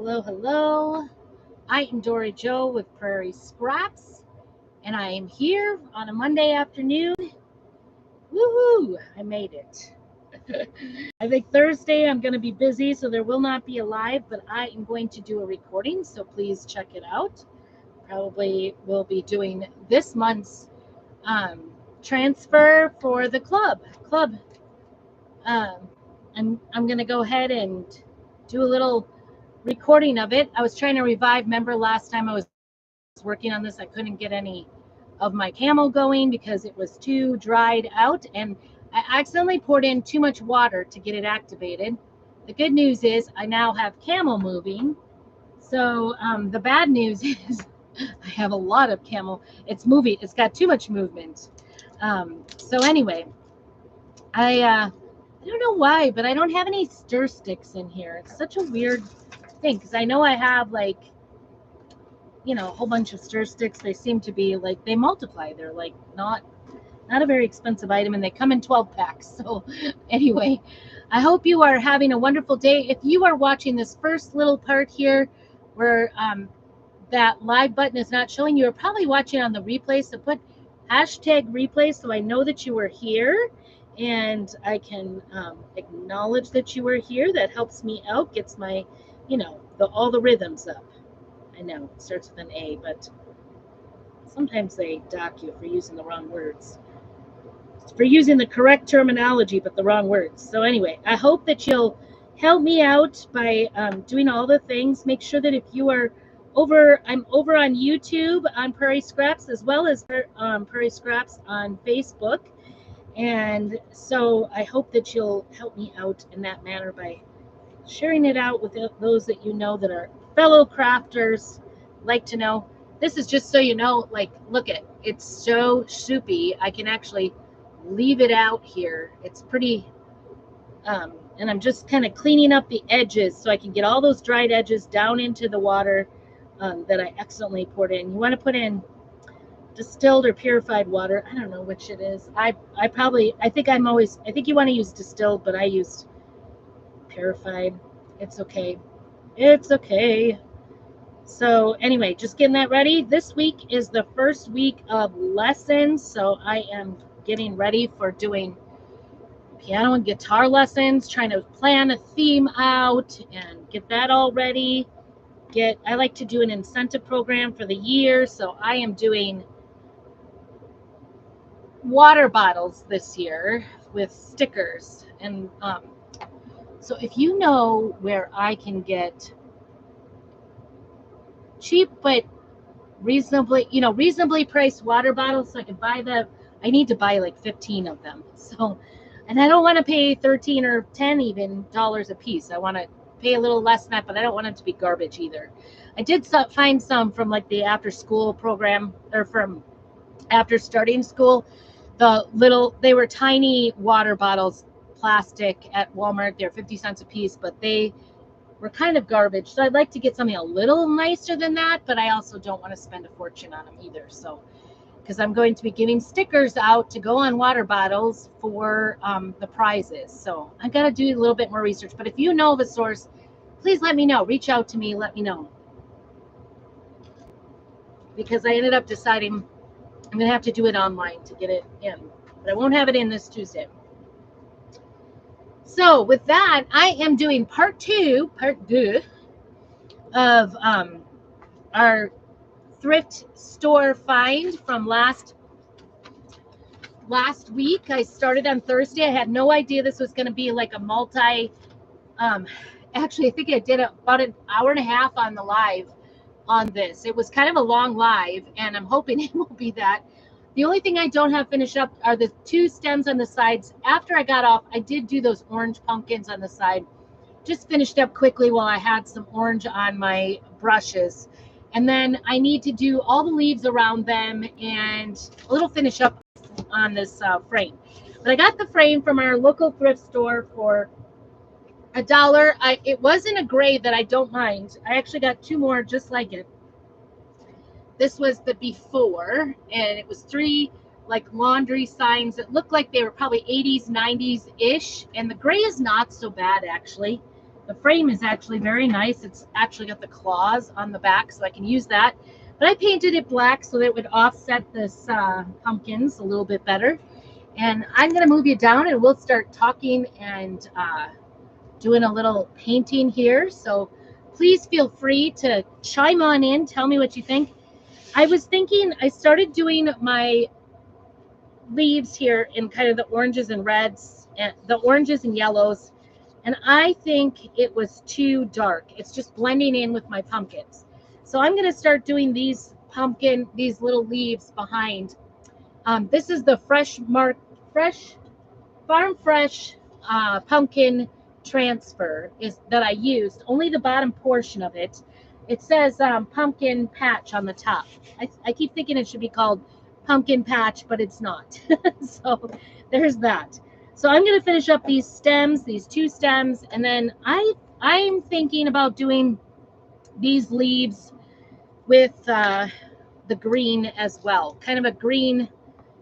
Hello, hello. I am Dory Joe with Prairie Scraps, and I am here on a Monday afternoon. Woohoo! I made it. I think Thursday I'm going to be busy, so there will not be a live, but I am going to do a recording, so please check it out. Probably will be doing this month's transfer for the club. Um, I'm going to go ahead and do a little recording of it. I was trying to revive. Remember last time I was working on this, I couldn't get any of my camel going because it was too dried out, and I accidentally poured in too much water to get it activated. The good news is I now have camel moving. So the bad news is I have a lot of camel. It's moving. It's got too much movement. So anyway, I don't know why, but I don't have any stir sticks in here. It's such a weird thing because I know I have like, a whole bunch of stir sticks. They seem to be like they multiply. They're like not a very expensive item, and they come in 12 packs. So anyway, I hope you are having a wonderful day. If you are watching this first little part here where that live button is not showing, you're probably watching on the replay. So put hashtag replay so I know that you were here and I can acknowledge that you were here. That helps me out, gets my, all the rhythms up. I know it starts with an A, but sometimes they dock you for using the wrong words. For using the correct terminology, but the wrong words. So anyway, I hope that you'll help me out by doing all the things. Make sure that if you are I'm over on YouTube on Prairie Scraps, as well as Prairie Scraps on Facebook. And so I hope that you'll help me out in that manner by sharing it out with those that you know that are fellow crafters. Like to know. This is just so you know, like, look it's so soupy. I can actually leave it out here. It's pretty, and I'm just kind of cleaning up the edges so I can get all those dried edges down into the water that I accidentally poured in. You want to put in distilled or purified water. I don't know which it is. I think you want to use distilled, but I used purified. It's okay. So anyway, just getting that ready. This week is the first week of lessons, so I am getting ready for doing piano and guitar lessons, trying to plan a theme out and get that all ready. I like to do an incentive program for the year, so I am doing water bottles this year with stickers. And so if you know where I can get cheap but reasonably priced water bottles, so I can buy I need to buy like 15 of them. So, and I don't want to pay 13 or 10 even dollars a piece. I want to pay a little less than that, but I don't want it to be garbage either. I did find some from like the after school program, or from after starting school. They were tiny water bottles, plastic, at Walmart. They're 50 cents a piece, but they were kind of garbage. So I'd like to get something a little nicer than that, but I also don't want to spend a fortune on them either. So, because I'm going to be giving stickers out to go on water bottles for the prizes. So I got to do a little bit more research. But if you know of a source, please let me know. Reach out to me. Let me know. Because I ended up deciding I'm going to have to do it online to get it in. But I won't have it in this Tuesday. So with that, I am doing part two of our thrift store find from last week. I started on Thursday. I had no idea this was going to be like a actually, I think I did about an hour and a half on the live on this. It was kind of a long live, and I'm hoping it will be that. The only thing I don't have finished up are the two stems on the sides. After I got off, I did do those orange pumpkins on the side. Just finished up quickly while I had some orange on my brushes. And then I need to do all the leaves around them and a little finish up on this frame. But I got the frame from our local thrift store for $1. It wasn't a gray that I don't mind. I actually got two more just like it. This was the before, and it was 3 like laundry signs that looked like they were probably 80s, 90s-ish. And the gray is not so bad, actually. The frame is actually very nice. It's actually got the claws on the back, so I can use that. But I painted it black so that it would offset this pumpkins a little bit better. And I'm going to move you down and we'll start talking and doing a little painting here. So please feel free to chime on in. Tell me what you think. I was thinking, I started doing my leaves here in kind of the oranges and reds, and the oranges and yellows. And I think it was too dark. It's just blending in with my pumpkins. So I'm going to start doing these little leaves behind. This is the Farm Fresh pumpkin transfer that I used. Only the bottom portion of it. It says pumpkin patch on the top. I keep thinking it should be called pumpkin patch, but it's not. So there's that. So I'm going to finish up these stems, these two stems, and then I'm thinking about doing these leaves with the green as well, kind of a green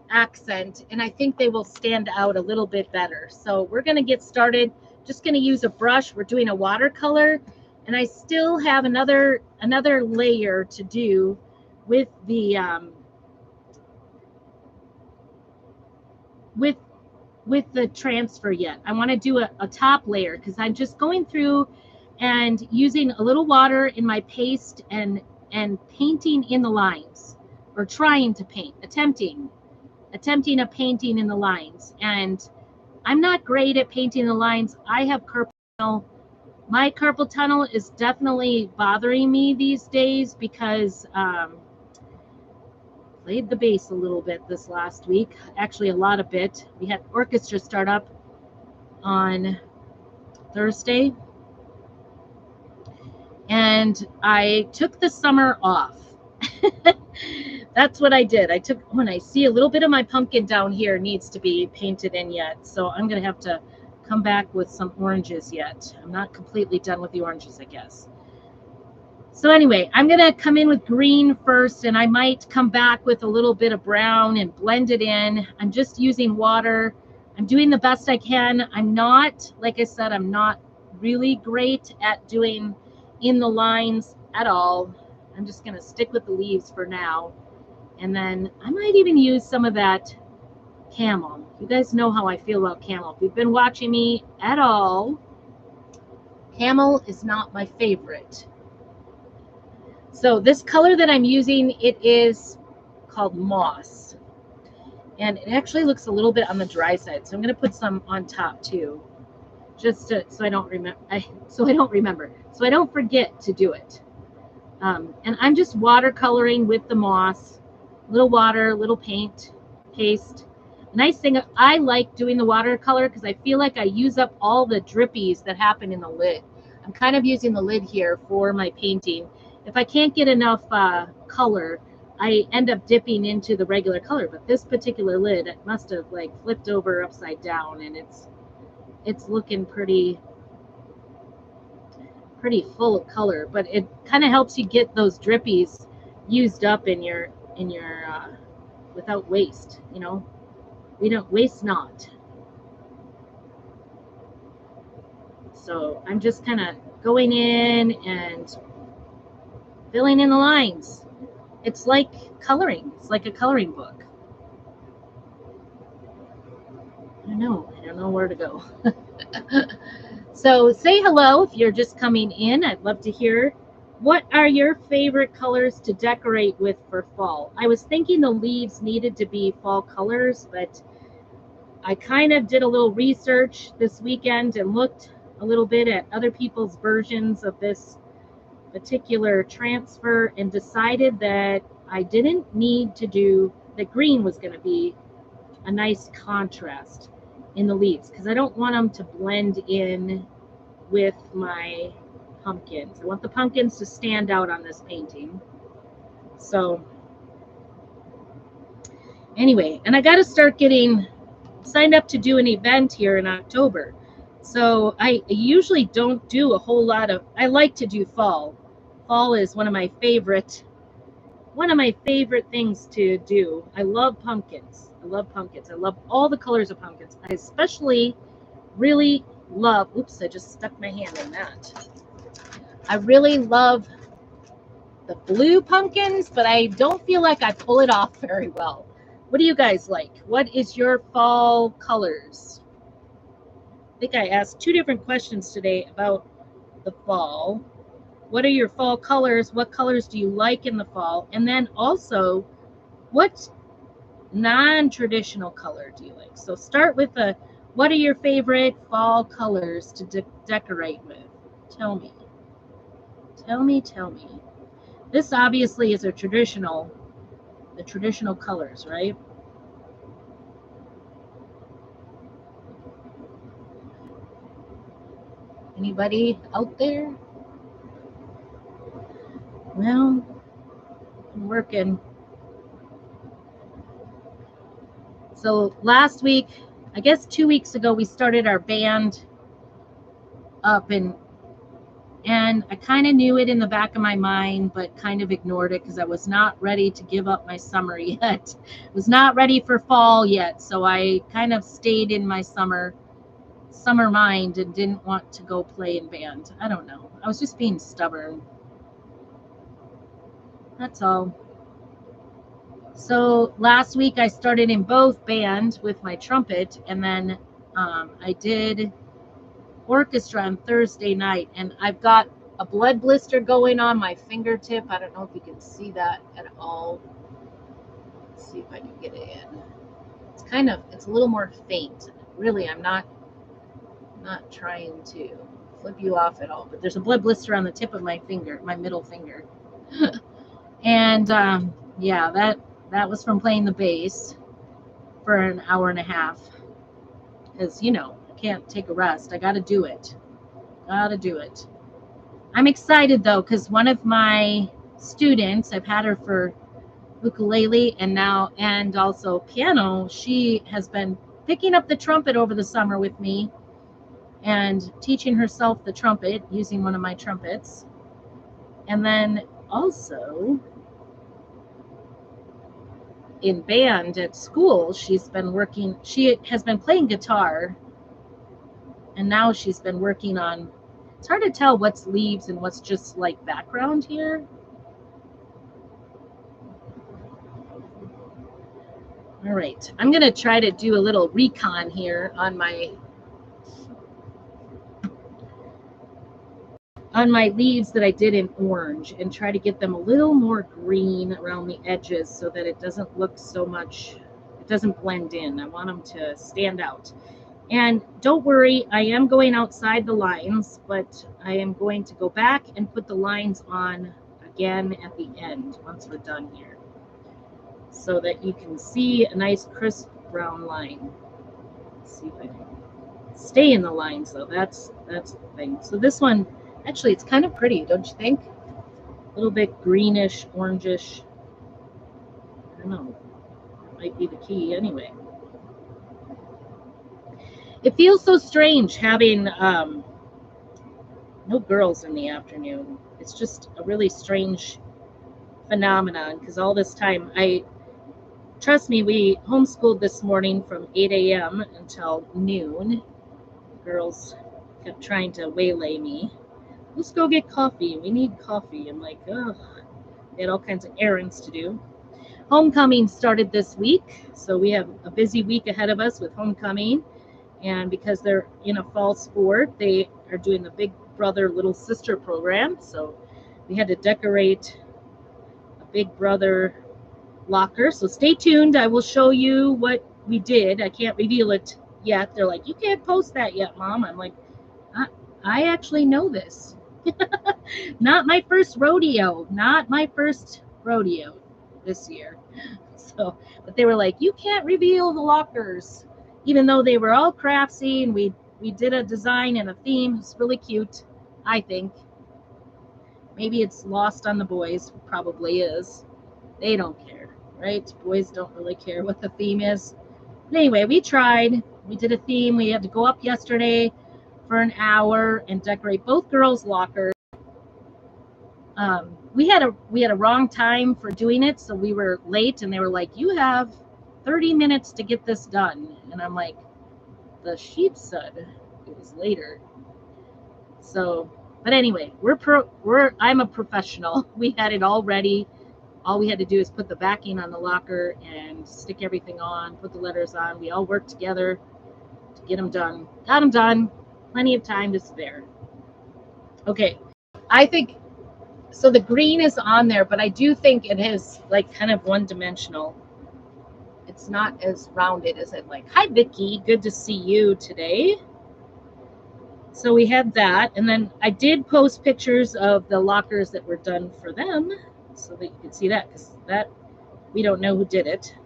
accent, and I think they will stand out a little bit better. So we're going to get started. Just going to use a brush. We're doing a watercolor, and I still have another layer to do with the with the transfer yet. I want to do a top layer because I'm just going through and using a little water in my paste and painting in the lines, or trying to paint, attempting a painting in the lines. And I'm not great at painting the lines. I have carpal tunnel. My carpal tunnel is definitely bothering me these days because played the bass a little bit this last week, actually a lot of it. We had orchestra start up on Thursday, and I took the summer off. That's what I did. When I see a little bit of my pumpkin down here needs to be painted in yet, so I'm gonna have to come back with some oranges yet. I'm not completely done with the oranges, I guess. So anyway, I'm going to come in with green first, and I might come back with a little bit of brown and blend it in. I'm just using water. I'm doing the best I can. I'm not, like I said, I'm not really great at doing in the lines at all. I'm just going to stick with the leaves for now. And then I might even use some of that camel. You guys know how I feel about camel. If you've been watching me at all, camel is not my favorite. So this color that I'm using, it is called moss, and it actually looks a little bit on the dry side. So I'm going to put some on top too, just so I don't forget to do it. And I'm just watercoloring with the moss, little water, little paste. The nice thing, I like doing the watercolor because I feel like I use up all the drippies that happen in the lid. I'm kind of using the lid here for my painting. If I can't get enough color, I end up dipping into the regular color. But this particular lid, it must have like flipped over upside down, and it's looking pretty full of color. But it kind of helps you get those drippies used up in your without waste. You know, we don't waste not. So I'm just kind of going in and filling in the lines. It's like coloring. It's like a coloring book. I don't know where to go. So say hello if you're just coming in. I'd love to hear, what are your favorite colors to decorate with for fall? I was thinking the leaves needed to be fall colors, but I kind of did a little research this weekend and looked a little bit at other people's versions of this particular transfer and decided that I didn't need to do, that green was going to be a nice contrast in the leaves because I don't want them to blend in with my pumpkins. I want the pumpkins to stand out on this painting. So anyway, and I got to start getting signed up to do an event here in October. So I usually don't do a whole lot of, I like to do fall. Fall is one of my favorite things to do. I love pumpkins. I love all the colors of pumpkins. I especially really love, oops, I just stuck my hand in that. I really love the blue pumpkins, but I don't feel like I pull it off very well. What do you guys like? What is your fall colors? I think I asked 2 different questions today about the fall. What are your fall colors? What colors do you like in the fall? And then also, what non-traditional color do you like? So start with what are your favorite fall colors to decorate with? Tell me. Tell me, tell me. This obviously is the traditional colors, right? Anybody out there? Well, I'm working. So last week, I guess 2 weeks ago, we started our band up, and I kind of knew it in the back of my mind, but kind of ignored it because I was not ready to give up my summer yet. Was not ready for fall yet, so I kind of stayed in my summer mind and didn't want to go play in band. I don't know. I was just being stubborn. That's all. So last week I started in both band with my trumpet, and then I did orchestra on Thursday night, and I've got a blood blister going on my fingertip. I don't know if you can see that at all. Let's see if I can get it in. It's a little more faint. Really, I'm not trying to flip you off at all, but there's a blood blister on the tip of my finger, my middle finger. And yeah, that was from playing the bass for an hour and a half. Because, I can't take a rest. I got to do it. I'm excited, though, because one of my students, I've had her for ukulele and also piano, she has been picking up the trumpet over the summer with me and teaching herself the trumpet using one of my trumpets. And then also in band at school, she has been playing guitar, and now she's been working on, it's hard to tell what's leaves and what's just like background here. All right, I'm going to try to do a little recon here on my leaves that I did in orange and try to get them a little more green around the edges so that it doesn't look so much, it doesn't blend in. I want them to stand out. And don't worry, I am going outside the lines, but I am going to go back and put the lines on again at the end once we're done here, so that you can see a nice crisp brown line. Let's see if I can stay in the lines, though. That's the thing. So this one, actually, it's kind of pretty, don't you think? A little bit greenish, orangish. I don't know. That might be the key anyway. It feels so strange having no girls in the afternoon. It's just a really strange phenomenon because all this time, trust me, we homeschooled this morning from 8 a.m. until noon. Girls kept trying to waylay me. Let's go get coffee. We need coffee. I'm like, ugh. They had all kinds of errands to do. Homecoming started this week, so we have a busy week ahead of us with homecoming. And because they're in a fall sport, they are doing the Big Brother Little Sister program. So we had to decorate a Big Brother locker. So stay tuned. I will show you what we did. I can't reveal it yet. They're like, you can't post that yet, Mom. I'm like, I actually know this. Not my first rodeo. This year. So, but they were like, you can't reveal the lockers, even though they were all craftsy, and we did a design and a theme. It's really cute, I think. Maybe it's lost on the boys. Probably is. They don't care, right? Boys don't really care what the theme is. But anyway, we tried. We did a theme. We had to go up yesterday for an hour and decorate both girls' lockers. We had a wrong time for doing it, so we were late, and they were like, you have 30 minutes to get this done. And I'm like, the sheep said it was later. So, but anyway, I'm a professional. We had it all ready. All we had to do is put the backing on the locker and stick everything on, put the letters on. We all worked together to get them done. Got them done. Plenty of time to spare. Okay, I think, so the green is on there, but I do think it is like kind of one-dimensional. It's not as rounded as I'd like. Hi, Vicki. Good to see you today. So we had that, and then I did post pictures of the lockers that were done for them so that you could see that, because that, we don't know who did it.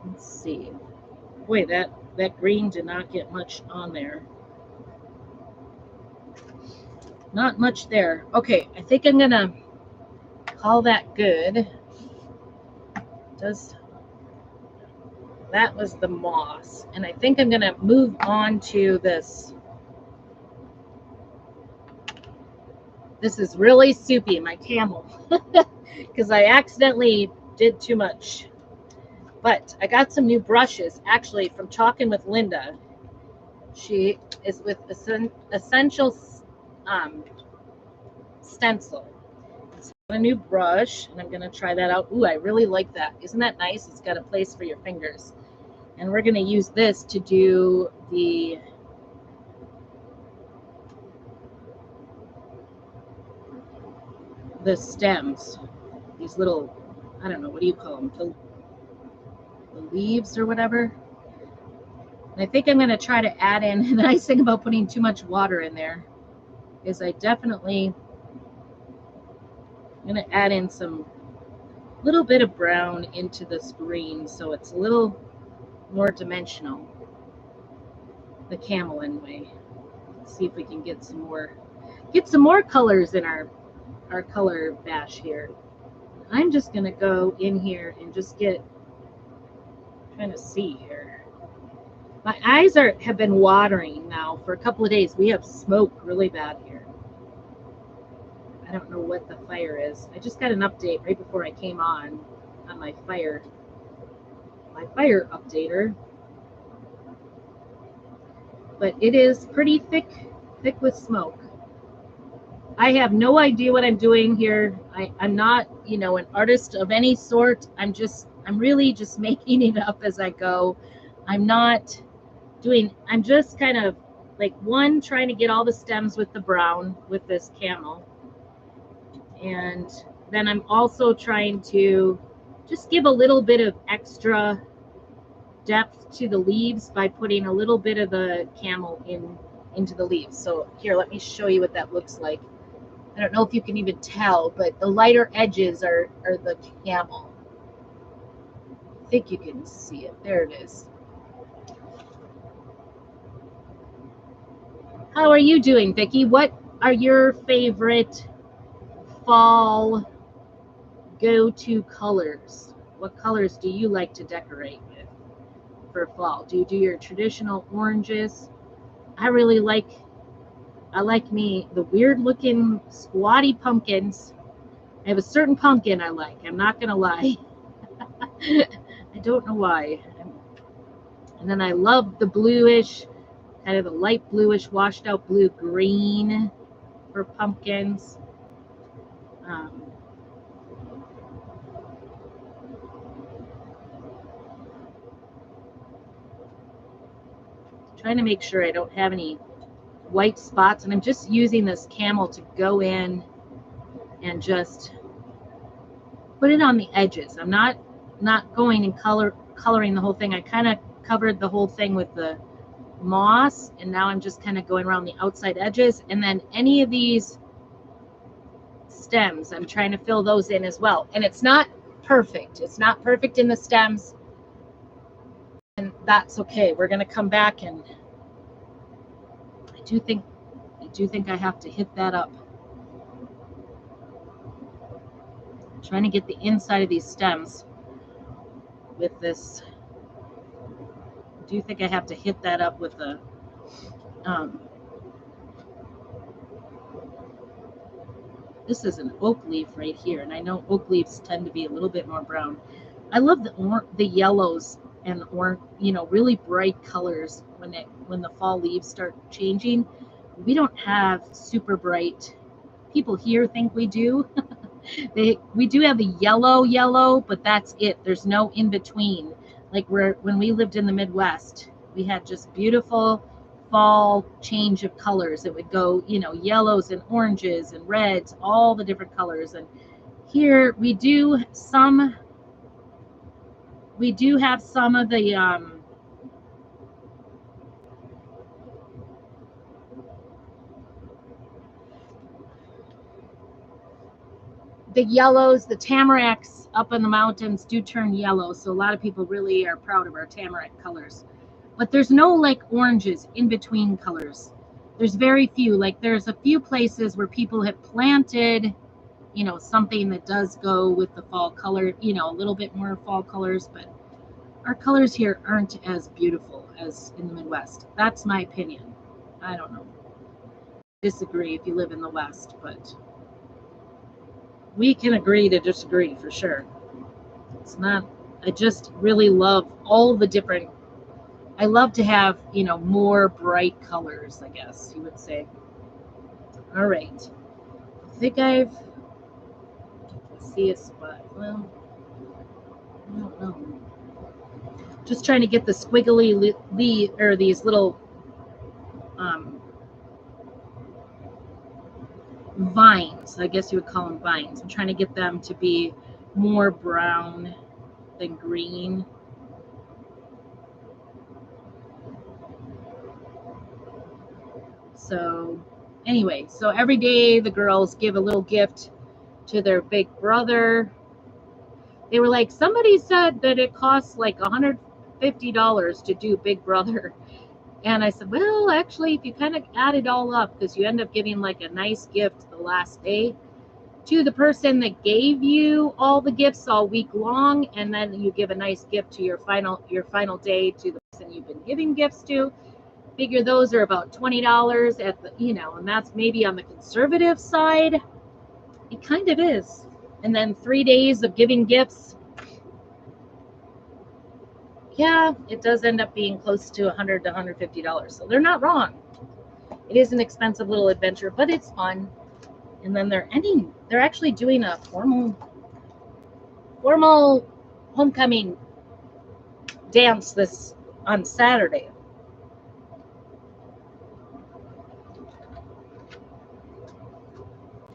Let's see. Boy, that green did not get much on there. Not much there. Okay, I think I'm gonna call that good. That was the moss, and I think I'm gonna move on to this. This is really soupy, my camel, because I accidentally did too much. But I got some new brushes, actually, from talking with Linda. She is with Essential Stencil. It's a new brush, and I'm going to try that out. Ooh, I really like that. Isn't that nice? It's got a place for your fingers. And we're going to use this to do the stems. These little, I don't know, what do you call them? The leaves or whatever. And I think I'm going to try to add in, the nice thing about putting too much water in there is I definitely I'm going to add in some little bit of brown into this green so it's a little more dimensional. The camel anyway. Let's see if we can get some more colors in our color bash here. I'm just going to go in here and just trying to see here. My eyes have been watering now for a couple of days. We have smoke really bad here. I don't know what the fire is. I just got an update right before I came on my fire updater. But it is pretty thick with smoke. I have no idea what I'm doing here. I'm not, an artist of any sort. I'm really just making it up as I go. I'm just kind of like trying to get all the stems with the brown with this camel. And then I'm also trying to just give a little bit of extra depth to the leaves by putting a little bit of the camel into the leaves. So here, let me show you what that looks like. I don't know if you can even tell, but the lighter edges are the camel. I think you can see it. There it is. How are you doing, Vicki? What are your favorite fall go-to colors? What colors do you like to decorate with for fall? Do you do your traditional oranges? I like the weird looking squatty pumpkins. I have a certain pumpkin I like. I'm not going to lie. I don't know why. And then I love the bluish, kind of the light bluish, washed out blue green for pumpkins. Trying to make sure I don't have any white spots, and I'm just using this camel to go in and just put it on the edges. I'm not going and coloring the whole thing. I kind of covered the whole thing with the moss, and now I'm just kind of going around the outside edges, and then any of these stems I'm trying to fill those in as well. And it's not perfect. It's not perfect in the stems, and that's okay. We're going to come back, and I do think I have to hit that up. I'm trying to get the inside of these stems with this. I do think I have to hit that up with the this is an oak leaf right here, and I know oak leaves tend to be a little bit more brown. I love the yellows and orange, really bright colors when the fall leaves start changing. We don't have super bright. People here think we do. We do have a yellow, but that's it. There's no in between. Like when we lived in the Midwest, we had just beautiful fall change of colors. It would go, yellows and oranges and reds, all the different colors. And here we do have some of the yellows. The tamaracks up in the mountains do turn yellow, so a lot of people really are proud of our tamarack colors. But there's no like oranges in between colors. There's very few. Like there's a few places where people have planted, something that does go with the fall color, a little bit more fall colors, but our colors here aren't as beautiful as in the Midwest. That's my opinion. I don't know. Disagree if you live in the West, but we can agree to disagree for sure. It's not, I just really love all the different, I love to have, more bright colors, I guess you would say. All right. I think I see a spot. Well, I don't know. Just trying to get the squiggly or these little vines. I guess you would call them vines. I'm trying to get them to be more brown than green. So anyway, so every day the girls give a little gift to their big brother. They were like, somebody said that it costs like $150 to do Big Brother. And I said, well, actually, if you kind of add it all up, because you end up giving like a nice gift the last day to the person that gave you all the gifts all week long, and then you give a nice gift to your final day to the person you've been giving gifts to. Figure those are about $20 at the, and that's maybe on the conservative side. It kind of is. And then 3 days of giving gifts. Yeah, it does end up being close to $100 to $150. So they're not wrong. It is an expensive little adventure, but it's fun. And then they're actually doing a formal homecoming dance this on Saturday.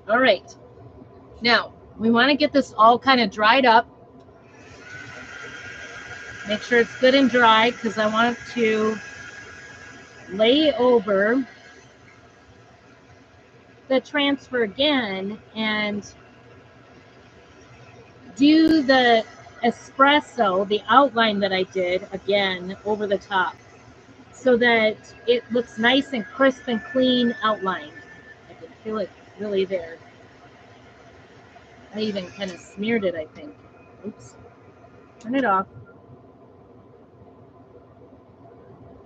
All right. Now, we want to get this all kind of dried up. Make sure it's good and dry because I want to lay over the transfer again and do the espresso, the outline that I did again over the top so that it looks nice and crisp and clean outlined. I can feel it really there. I even kind of smeared it, I think. Oops. Turn it off.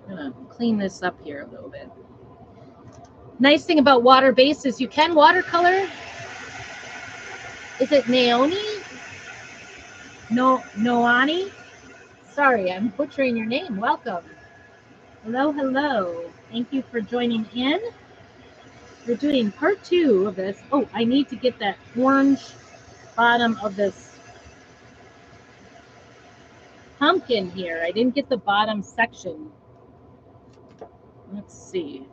I'm going to clean this up here a little bit. Nice thing about water-based is you can watercolor. Is it Naoni? Noani? Sorry, I'm butchering your name. Welcome. Hello. Thank you for joining in. We're doing part 2 of this. Oh, I need to get that orange bottom of this pumpkin here. I didn't get the bottom section. Let's see.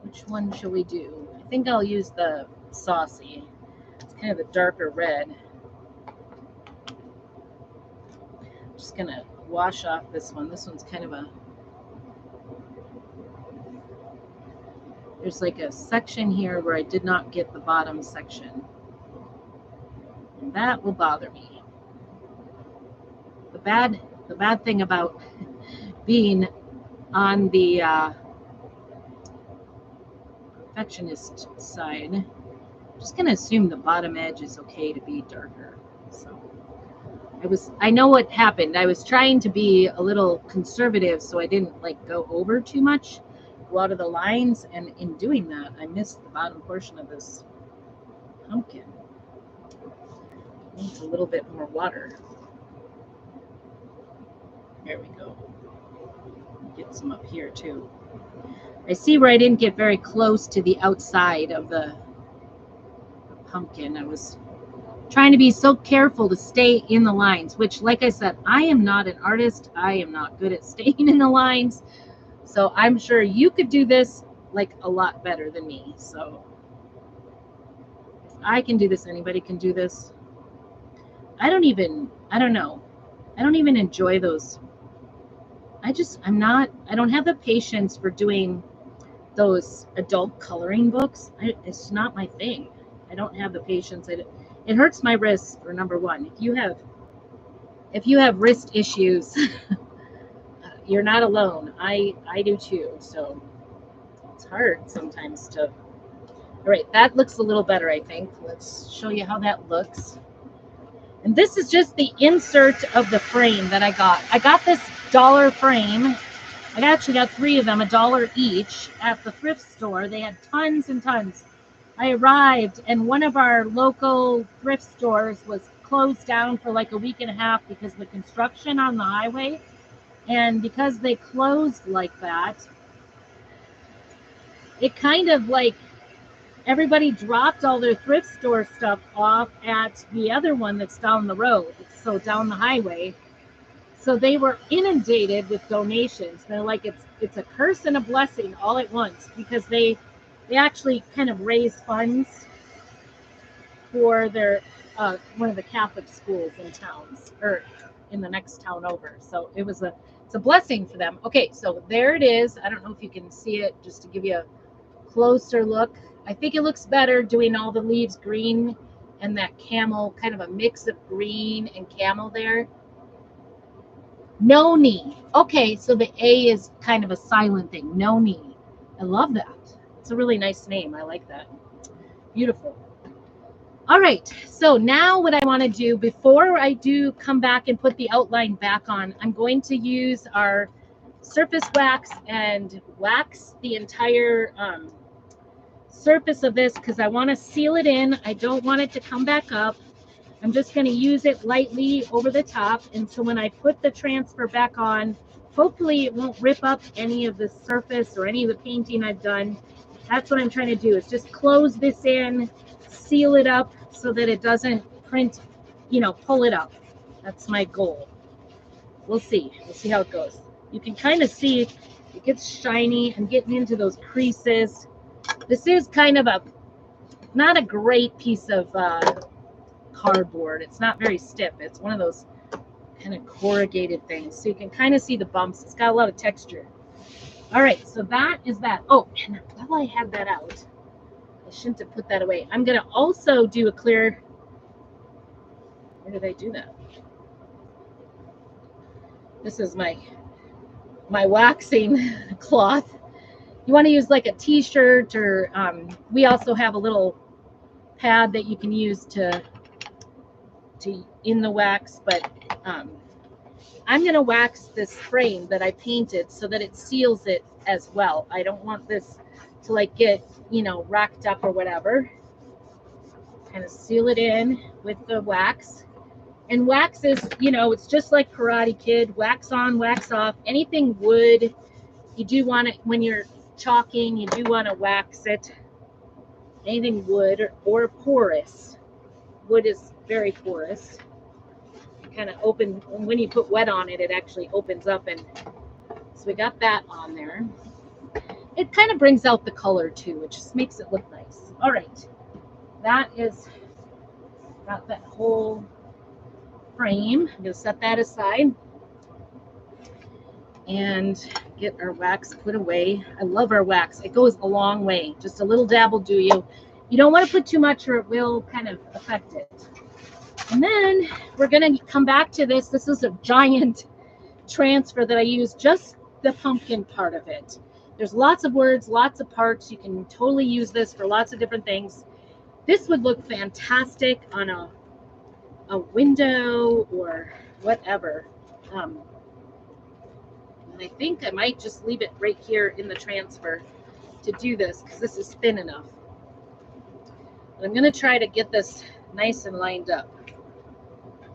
Which one shall we do? I think I'll use the saucy. It's kind of a darker red. I'm just going to wash off this one. This one's kind of a... There's like a section here where I did not get the bottom section. And that will bother me. The bad thing about being on the perfectionist side, I'm just going to assume the bottom edge is okay to be darker. So I know what happened. I was trying to be a little conservative so I didn't like go over too much, go out of the lines, and in doing that, I missed the bottom portion of this pumpkin. It needs a little bit more water. There we go. Get some up here too. I see where I didn't get very close to the outside of the pumpkin. I was trying to be so careful to stay in the lines, which, like I said, I am not an artist. I am not good at staying in the lines. So I'm sure you could do this like a lot better than me. So if I can do this, anybody can do this. I don't know. I don't even enjoy those. I don't have the patience for doing those adult coloring books. It's not my thing. I don't have the patience. It hurts my wrists, for number one. If you have wrist issues, you're not alone. I do too. So it's hard sometimes to. All right, that looks a little better, I think. Let's show you how that looks. And this is just the insert of the frame that I got. I got this dollar frame. I actually got 3 of them, $1 each, at the thrift store. They had tons and tons. I arrived, and one of our local thrift stores was closed down for like a week and a half because of the construction on the highway. And because they closed like that, it kind of like everybody dropped all their thrift store stuff off at the other one that's down the road, so down the highway. So they were inundated with donations. They're like, it's a curse and a blessing all at once, because they actually kind of raised funds for their one of the Catholic schools in towns, or in the next town over. So it's a blessing for them. Okay, so there it is. I don't know if you can see it, just to give you a closer look. I think it looks better doing all the leaves green and that camel, kind of a mix of green and camel there. Noni. Okay, so the A is kind of a silent thing. Noni. I love that. It's a really nice name. I like that. Beautiful. All right, so now what I want to do, before I do come back and put the outline back on, I'm going to use our surface wax and wax the entire surface of this, because I want to seal it in. I don't want it to come back up. I'm just going to use it lightly over the top, and so when I put the transfer back on, hopefully it won't rip up any of the surface or any of the painting I've done. That's what I'm trying to do, is just close this in, seal it up so that it doesn't print, pull it up. That's my goal. We'll see. We'll see how it goes. You can kind of see it gets shiny. I'm getting into those creases. This is kind of not a great piece of cardboard. It's not very stiff. It's one of those kind of corrugated things. So you can kind of see the bumps. It's got a lot of texture. All right, so that is that. Oh, and while I had that out, I shouldn't have put that away. I'm going to also do a clear. Where did I do that? This is my waxing cloth. You want to use like a t-shirt, or we also have a little pad that you can use to in the wax, but I'm going to wax this frame that I painted so that it seals it as well. I don't want this to like get, racked up or whatever. Kind of seal it in with the wax. And wax is, it's just like Karate Kid, wax on, wax off. Anything wood, you do want it, when you're chalking, you do want to wax it. Anything wood or porous. Wood is very porous. Kind of open, when you put wet on it, it actually opens up, and so we got that on there. It kind of brings out the color too. It just makes it look nice. All right, that is got that whole frame. I'm gonna set that aside and get our wax put away. I love our wax. It goes a long way. Just a little dab will do you. You don't want to put too much, or it will kind of affect it. And then we're going to come back to this. This is a giant transfer that I use, just the pumpkin part of it. There's lots of words, lots of parts. You can totally use this for lots of different things. This would look fantastic on a window or whatever. And I think I might just leave it right here in the transfer to do this, because this is thin enough. But I'm going to try to get this nice and lined up.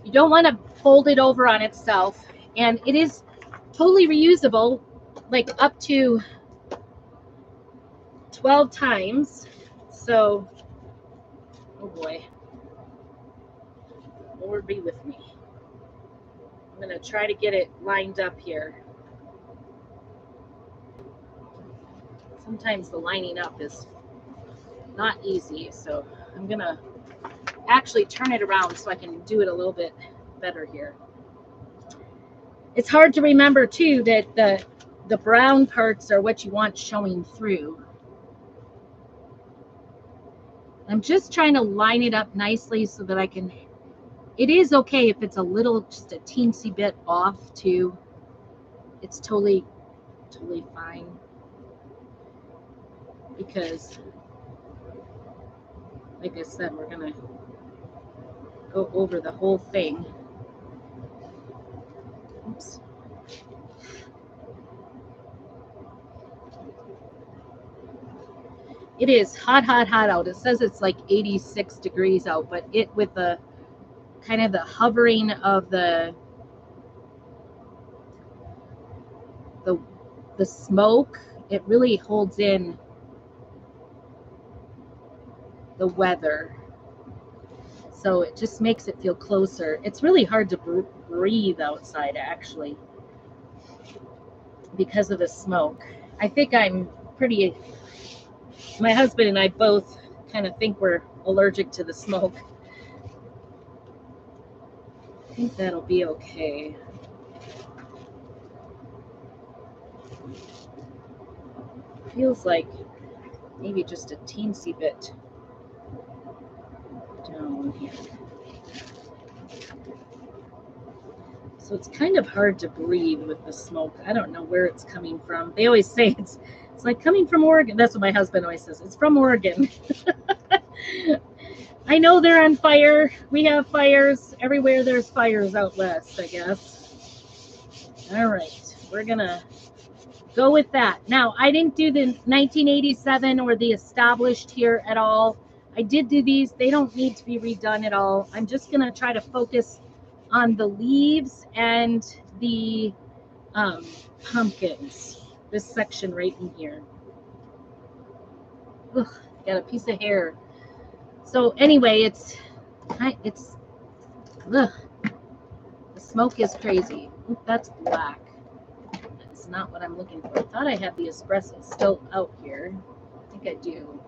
You don't want to fold it over on itself, and it is totally reusable, like up to 12 times. So, oh boy, Lord be with me. I'm going to try to get it lined up here. Sometimes the lining up is not easy, so I'm going to actually turn it around so I can do it a little bit better here. It's hard to remember too that the brown parts are what you want showing through. I'm just trying to line it up nicely so that I can, it is okay if it's a little, just a teensy bit off too. It's totally fine, because like I said, we're gonna go over the whole thing. Oops. It is hot out. It says it's like 86 degrees out, but it, with the kind of the hovering of the smoke, it really holds in the weather. So it just makes it feel closer. It's really hard to breathe outside, actually, because of the smoke. I think I'm pretty, my husband and I both kind of think we're allergic to the smoke. I think that'll be okay. Feels like maybe just a teensy bit down here. So it's kind of hard to breathe with the smoke. I don't know where it's coming from. They always say it's like coming from Oregon. That's what my husband always says. It's from Oregon. I know they're on fire. We have fires. Everywhere there's fires out west, I guess. All right. We're going to go with that. Now, I didn't do the 1987 or the established here at all. I did do these. They don't need to be redone at all. I'm just going to try to focus on the leaves and the pumpkins. This section right in here. Ugh, got a piece of hair. So anyway, it's ugh, the smoke is crazy. Oop, that's black. That's not what I'm looking for. I thought I had the espresso still out here. I think I do.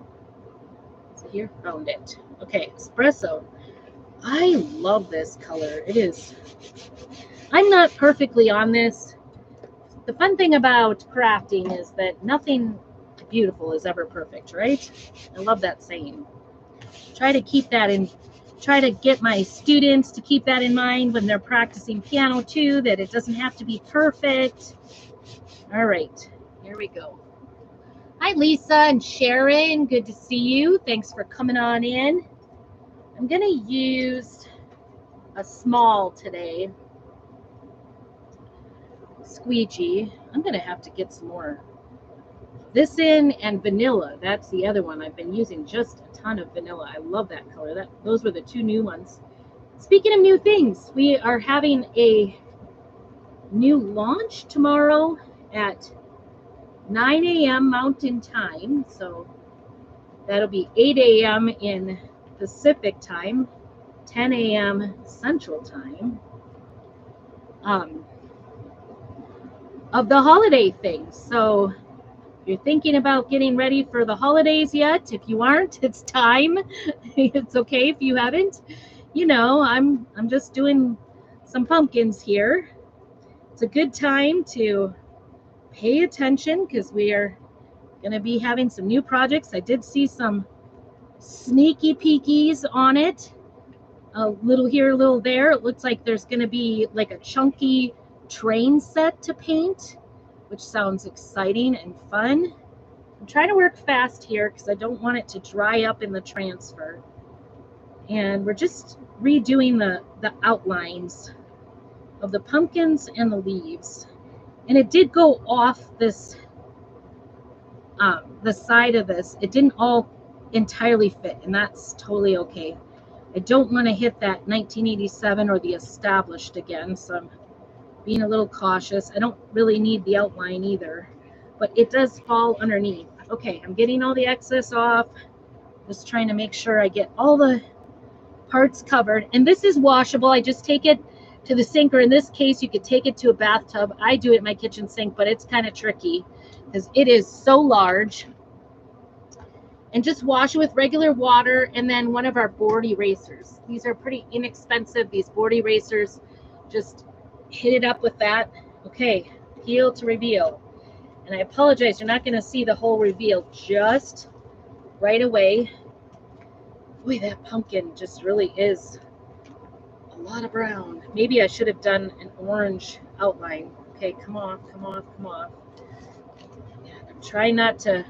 So here, found it. Okay, espresso. I love this color. It is. I'm not perfectly on this. The fun thing about crafting is that nothing beautiful is ever perfect, right? I love that saying. Try to keep that in, try to get my students to keep that in mind when they're practicing piano too, that it doesn't have to be perfect. All right, here we go. Hi, Lisa and Sharon. Good to see you. Thanks for coming on in. I'm going to use a small today. Squeegee. I'm going to have to get some more. This in and vanilla. That's the other one. I've been using just a ton of vanilla. I love that color. Those were the two new ones. Speaking of new things, we are having a new launch tomorrow at 9 a.m. Mountain Time. So that'll be 8 a.m. in Pacific Time, 10 a.m. Central Time. Of the holiday things. So if you're thinking about getting ready for the holidays yet, if you aren't, it's time. It's okay if you haven't. You know, I'm just doing some pumpkins here. It's a good time to pay attention because we are going to be having some new projects. I did see some sneaky peekies on it. A little here, a little there. It looks like there's going to be like a chunky train set to paint, which sounds exciting and fun. I'm trying to work fast here because I don't want it to dry up in the transfer. And we're just redoing the outlines of the pumpkins and the leaves. And it did go off this, the side of this. It didn't all entirely fit, and that's totally okay. I don't want to hit that 1987 or the established again, so I'm being a little cautious. I don't really need the outline either, but it does fall underneath. Okay, I'm getting all the excess off. Just trying to make sure I get all the parts covered. And this is washable. I just take it to the sink, or in this case, you could take it to a bathtub. I do it in my kitchen sink, but it's kind of tricky because it is so large. And just wash it with regular water and then one of our board erasers. These are pretty inexpensive, these board erasers. Just hit it up with that. Okay, peel to reveal. And I apologize, you're not going to see the whole reveal just right away. Boy, that pumpkin just really is a lot of brown. Maybe I should have done an orange outline. Okay, come off, come off, come off. Yeah, I'm trying not to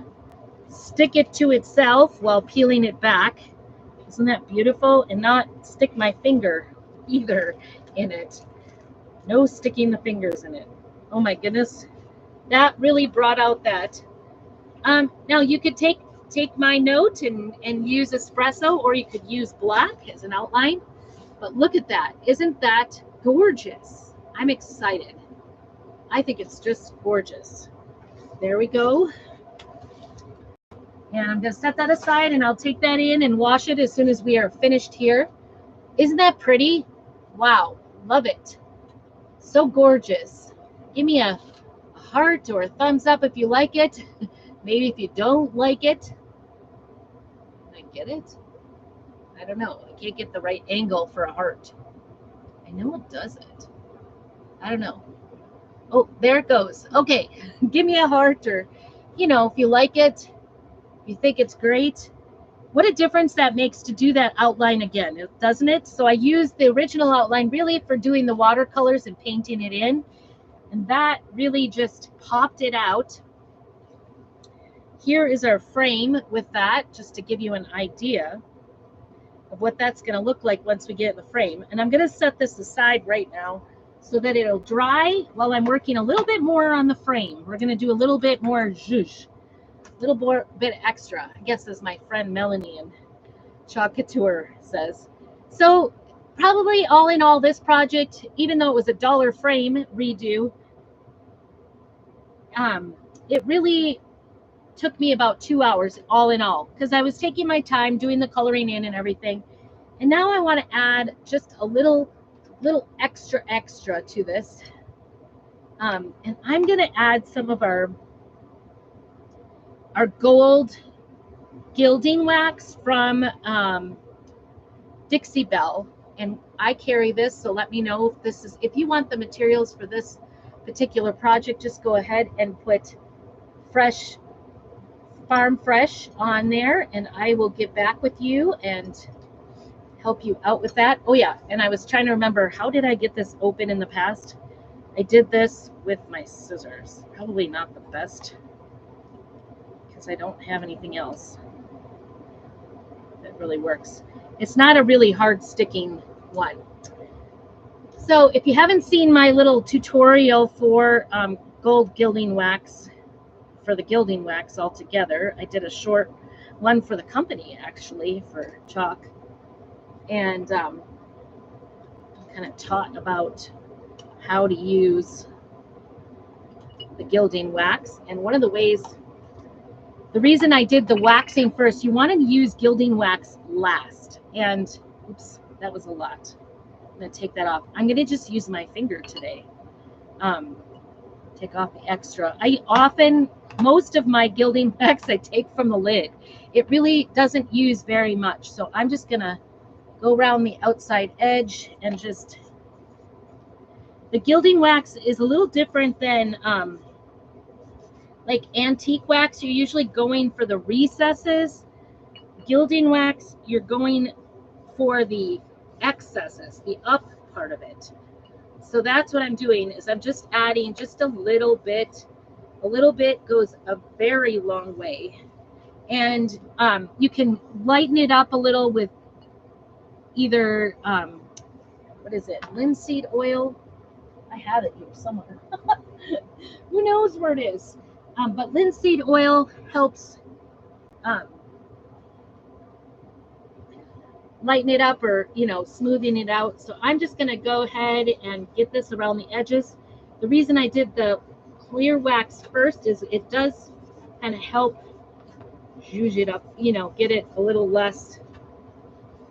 stick it to itself while peeling it back. Isn't that beautiful? And not stick my finger either in it. No sticking the fingers in it. Oh my goodness. That really brought out that. Now you could take my note and use espresso, or you could use black as an outline. But look at that. Isn't that gorgeous? I'm excited. I think it's just gorgeous. There we go. And I'm going to set that aside, and I'll take that in and wash it as soon as we are finished here. Isn't that pretty? Wow, love it. So gorgeous. Give me a heart or a thumbs up if you like it. Maybe if you don't like it. Can I get it? I don't know. I can't get the right angle for a heart. I know it does it. I don't know. Oh, there it goes. Okay, give me a heart, or, you know, if you like it, you think it's great. What a difference that makes to do that outline again, doesn't it? So I used the original outline really for doing the watercolors and painting it in, and that really just popped it out. Here is our frame with that, just to give you an idea of what that's going to look like once we get in the frame. And I'm going to set this aside right now so that it'll dry while I'm working a little bit more on the frame. We're going to do a little bit more zhuzh. Little bit extra, I guess, as my friend Melanie and Chalk Couture says. So probably all in all, this project, even though it was $1 frame redo, it really took me about 2 hours all in all, because I was taking my time doing the coloring in and everything. And now I want to add just a little extra to this. And I'm going to add some of our gold gilding wax from Dixie Belle, and I carry this, so let me know if this is, if you want the materials for this particular project, just go ahead and put fresh, farm fresh on there, and I will get back with you and help you out with that. Oh yeah, and I was trying to remember, how did I get this open in the past? I did this with my scissors. Probably not the best, because I don't have anything else that really works. It's not a really hard sticking one. So if you haven't seen my little tutorial for gold gilding wax, for the gilding wax altogether, I did a short one for the company, actually, for Chalk, and kind of taught about how to use the gilding wax. And one of the ways, the reason I did the waxing first, you want to use gilding wax last. And oops, that was a lot. I'm going to take that off. I'm going to just use my finger today. Take off the extra. Most of my gilding wax I take from the lid. It really doesn't use very much. So I'm just going to go around the outside edge and just, the gilding wax is a little different than like antique wax. You're usually going for the recesses. Gilding wax, you're going for the excesses, the up part of it. So that's what I'm doing, is I'm just adding just a little bit. A little bit goes a very long way. And you can lighten it up a little with either, what is it, linseed oil? I have it here somewhere. Who knows where it is? But linseed oil helps lighten it up, or, you know, smoothing it out. So I'm just going to go ahead and get this around the edges. the reason I did the clear wax first is it does kind of help zhuzh it up, you know, get it a little less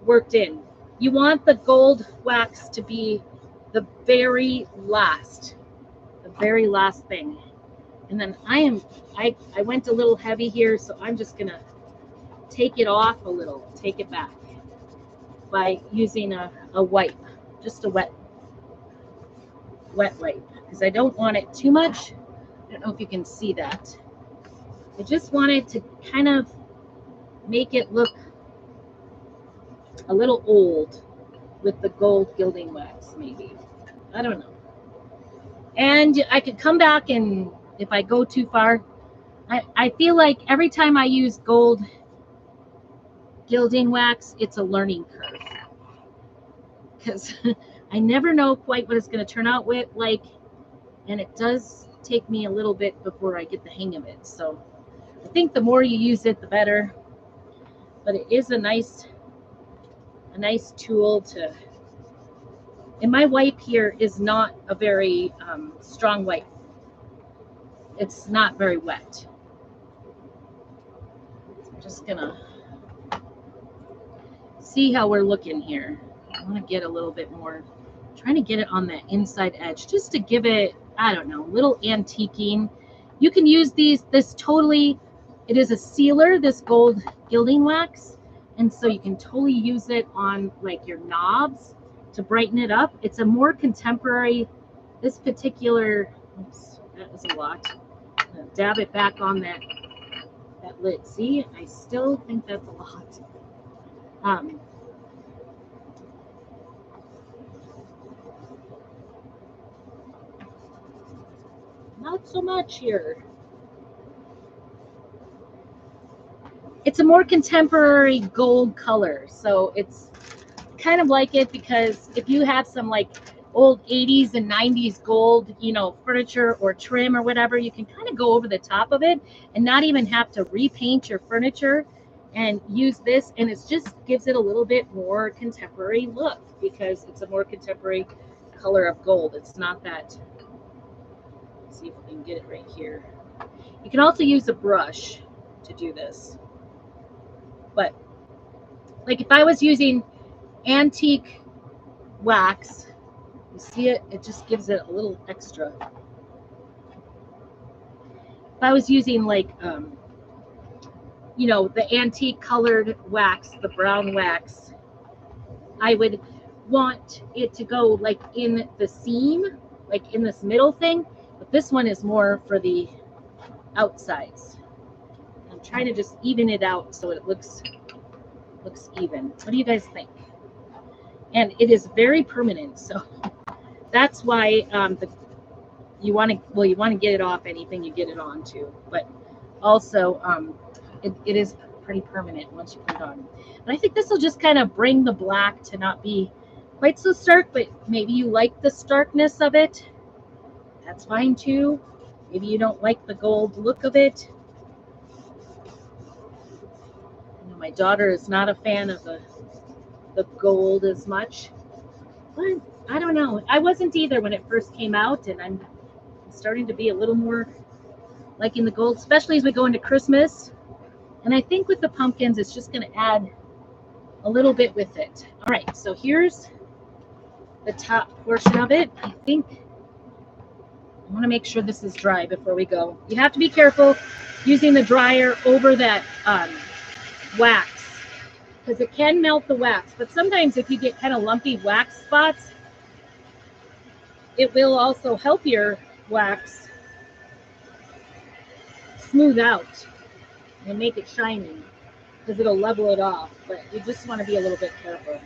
worked in. You want the gold wax to be the very last thing. And then I went a little heavy here, so I'm just gonna take it off a little, take it back by using a wipe, just a wet wipe, because I don't want it too much. I don't know if you can see that. I just wanted to kind of make it look a little old with the gold gilding wax, maybe. I don't know. And I could come back, and if I go too far, I feel like every time I use gold gilding wax, it's a learning curve. Because I never know quite what it's going to turn out with, like, and it does take me a little bit before I get the hang of it. So I think the more you use it, the better. But it is a nice tool to. And my wipe here is not a very strong wipe. It's not very wet. So I'm just gonna see how we're looking here. I want to get a little bit more, trying to get it on that inside edge, just to give it, I don't know, a little antiquing. You can use this totally, it is a sealer, this gold gilding wax. And so you can totally use it on like your knobs to brighten it up. It's a more contemporary, this particular, oops, that was a lot. I'm gonna dab it back on that lid. See, I still think that's a lot. Not so much here. It's a more contemporary gold color, so it's kind of like it, because if you have some like old 80s and 90s gold, you know, furniture or trim or whatever, you can kind of go over the top of it and not even have to repaint your furniture and use this, and it just gives it a little bit more contemporary look because it's a more contemporary color of gold. It's not that. Let's see if we can get it right here. You can also use a brush to do this, but like if I was using antique wax, you see it, it just gives it a little extra. If I was using like you know, the antique colored wax, the brown wax, I would want it to go like in the seam, like in this middle thing, but this one is more for the outsides. I'm trying to just even it out so it looks even. What do you guys think? And it is very permanent, so that's why you want to get it off anything you get it on to, but also it is pretty permanent once you put it on. But I think this will just kind of bring the black to not be quite so stark, but maybe you like the starkness of it. That's fine too. Maybe you don't like the gold look of it. I know my daughter is not a fan of the gold as much, but I don't know. I wasn't either when it first came out, and I'm starting to be a little more liking the gold, especially as we go into Christmas. And I think with the pumpkins, it's just going to add a little bit with it. All right, so here's the top portion of it. I think I want to make sure this is dry before we go. You have to be careful using the dryer over that wax, because it can melt the wax. But sometimes if you get kind of lumpy wax spots, it will also help your wax smooth out and make it shiny, because it'll level it off. But you just want to be a little bit careful.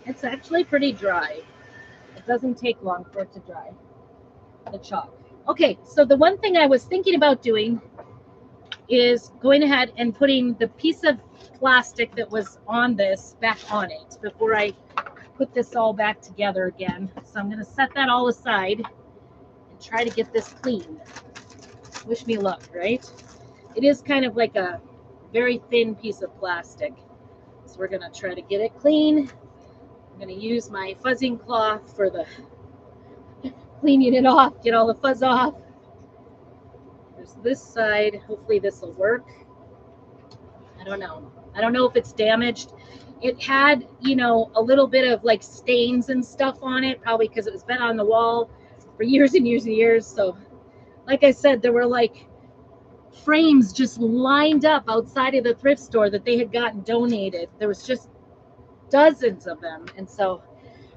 It's actually pretty dry. It doesn't take long for it to dry, the chalk. Okay, so the one thing I was thinking about doing is going ahead and putting the piece of plastic that was on this back on it before I put this all back together again. So I'm going to set that all aside and try to get this clean. Wish me luck, right? It is kind of like a very thin piece of plastic. So we're going to try to get it clean. I'm going to use my fuzzing cloth for the cleaning it off, get all the fuzz off. There's this side. Hopefully this will work. I don't know. I don't know if it's damaged. It had, you know, a little bit of like stains and stuff on it, probably because it was been on the wall for years and years and years. So like I said, there were like frames just lined up outside of the thrift store that they had gotten donated. There was just dozens of them. And so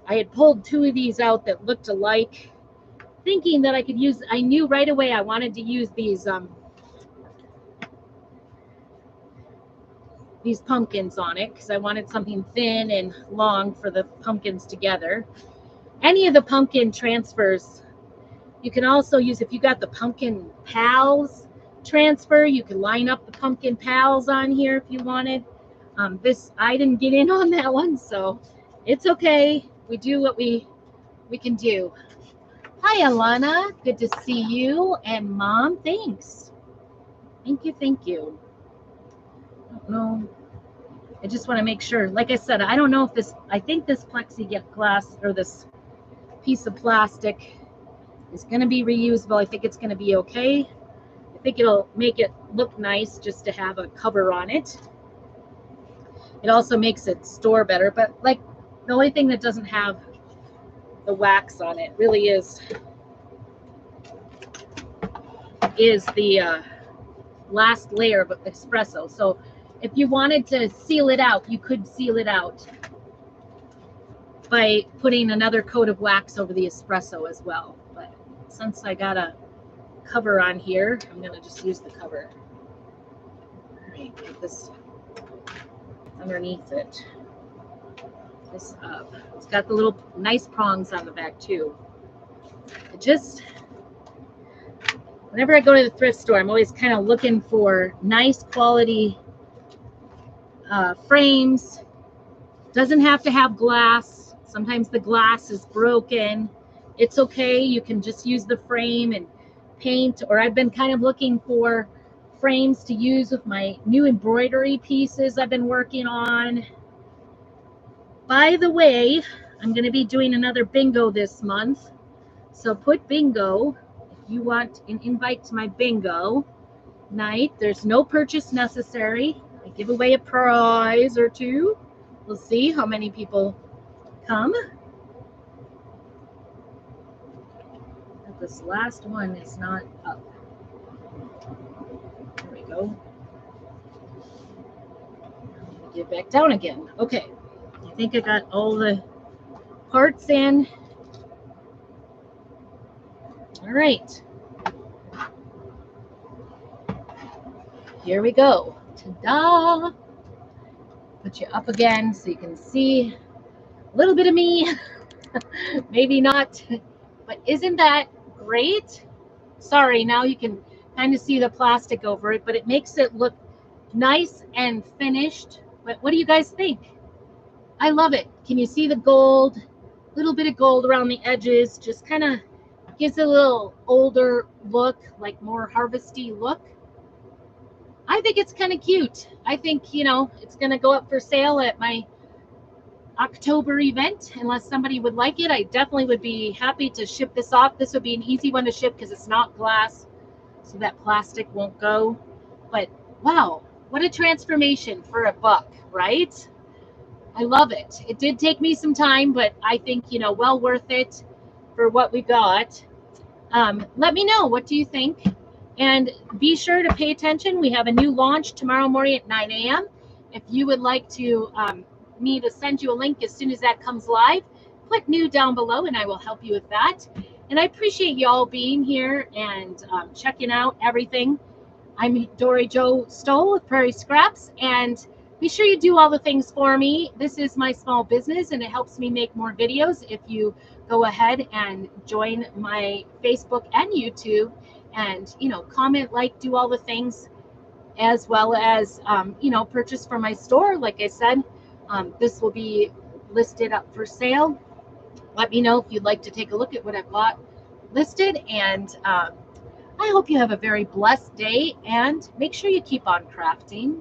I had pulled 2 of these out that looked alike, thinking that I could use, I knew right away I wanted to use these pumpkins on it because I wanted something thin and long for the pumpkins together. Any of the pumpkin transfers, you can also use, if you got the pumpkin pals transfer, you can line up the pumpkin pals on here if you wanted. This, I didn't get in on that one, so it's okay. We do what we can do. Hi, Alana. Good to see you. And Mom, thanks. Thank you, thank you. I don't know. I just want to make sure. Like I said, I don't know if this, I think this plexiglass or this piece of plastic is going to be reusable. I think it's going to be okay. I think it'll make it look nice just to have a cover on it. It also makes it store better, but like the only thing that doesn't have the wax on it really is the last layer of espresso. So if you wanted to seal it out, you could seal it out by putting another coat of wax over the espresso as well. But since I got a cover on here, I'm going to just use the cover. All right, get this underneath it. This up. It's got the little nice prongs on the back too. It just, whenever I go to the thrift store, I'm always kind of looking for nice quality frames. Doesn't have to have glass. Sometimes the glass is broken. It's okay. You can just use the frame and paint. Or I've been kind of looking for frames to use with my new embroidery pieces I've been working on. By the way, I'm going to be doing another bingo this month. So put bingo if you want an invite to my bingo night. There's no purchase necessary. I give away a prize or 2. We'll see how many people come. This last one is not up. There we go. Get back down again. Okay. I think I got all the parts in. All right. Here we go. Ta-da! Put you up again so you can see a little bit of me. Maybe not, but isn't that great? Sorry, now you can kind of see the plastic over it, but it makes it look nice and finished. But what do you guys think? I love it. Can you see the gold? A little bit of gold around the edges. Just kind of gives it a little older look, like more harvesty look. I think it's kind of cute. I think, you know, it's going to go up for sale at my October event. Unless somebody would like it, I definitely would be happy to ship this off. This would be an easy one to ship because it's not glass, so that plastic won't go. But wow, what a transformation for $1, right? I love it. It did take me some time, but I think, you know, well worth it for what we got. Let me know, what do you think? And be sure to pay attention. We have a new launch tomorrow morning at 9 a.m. If you would like to me to send you a link as soon as that comes live, put new down below and I will help you with that. And I appreciate you all being here and checking out everything. I'm Dory Jo Stoll with Prairie Scraps, and be sure you do all the things for me. This is my small business and it helps me make more videos. If you go ahead and join my Facebook and YouTube and, you know, comment, like, do all the things, as well as, you know, purchase from my store. Like I said, this will be listed up for sale. Let me know if you'd like to take a look at what I've got listed. And I hope you have a very blessed day and make sure you keep on crafting.